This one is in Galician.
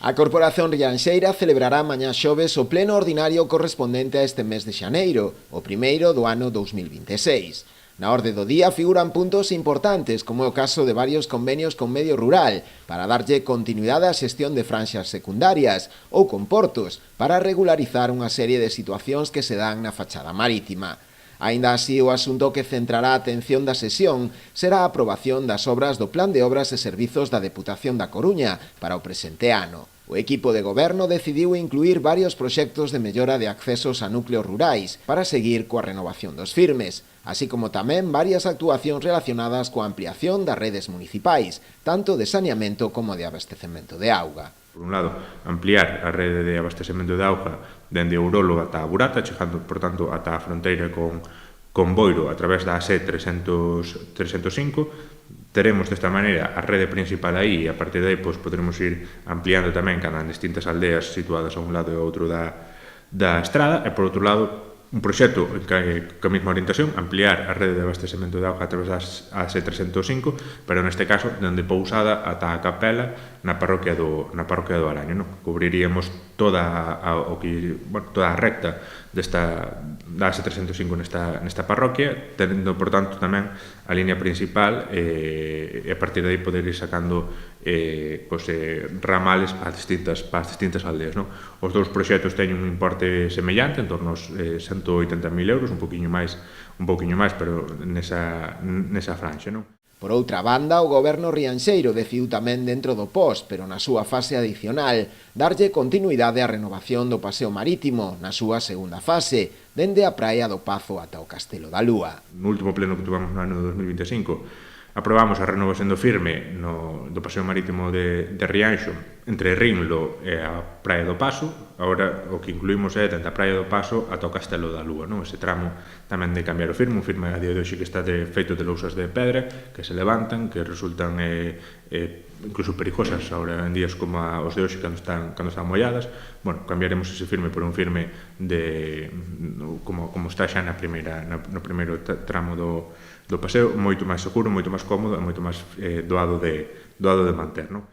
A Corporación Rianxeira celebrará mañá xoves o pleno ordinario correspondente a este mes de xaneiro, o primeiro do ano 2026. Na orde do día figuran puntos importantes, como é o caso de varios convenios con medio rural, para darlle continuidade á xestión de franxas secundarias, ou con portos, para regularizar unha serie de situacións que se dan na fachada marítima. Aínda así, o asunto que centrará a atención da sesión será a aprobación das obras do Plan de Obras e Servizos da Deputación da Coruña para o presente ano. O equipo de goberno decidiu incluir varios proxectos de mellora de accesos a núcleos rurais para seguir coa renovación dos firmes, así como tamén varias actuacións relacionadas coa ampliación das redes municipais, tanto de saneamento como de abastecemento de auga. Por un lado, ampliar a rede de abastecemento de auga dende Ourolo ata a Burata, chegando, por tanto, ata a fronteira con Boiro a través da ASE 305. Teremos desta maneira a rede principal aí e a partir de aí poderemos ir ampliando tamén cada distintas aldeas situadas a un lado e ao outro da estrada e, por outro lado, un proxecto ca mesma orientación, ampliar a rede de abastecemento de auga a través das ASE 305, pero neste caso, dende Pousada ata a Capela na parroquia do Araño, non? Cubriríamos toda a recta da ASE 305 nesta parroquia, tendo, por tanto, tamén a línea principal e a partir de aí poder ir sacando ramales para as distintas aldeas, non? Os dous proxectos teñen un importe semellante, en torno aos 180.000 euros, un poquinho máis, pero nesa franxa, non? Por outra banda, o goberno rianxeiro decidiu tamén dentro do POS, pero na súa fase adicional, darlle continuidade á renovación do paseo marítimo na súa segunda fase, dende a praia do Pazo ata o Castelo da Lúa. No último pleno que tuvamos no ano 2025, aprobamos a renovación do firme do paseo marítimo de Rianxo entre Rinlo e a praia do Paso. Agora o que incluímos é dende a praia do Paso ata o Castelo da Lúa, non? Ese tramo tamén de cambiar o firme, un firme a día de hoxe que está feito de lousas de pedra que se levantan, que resultan incluso perigosas ahora en días como os de hoxe cando están molladas. Bueno, cambiaremos ese firme por un firme como está xa no primeiro tramo do paseo, moito máis seguro, moito máis cómodo e moito máis doado de manter, non?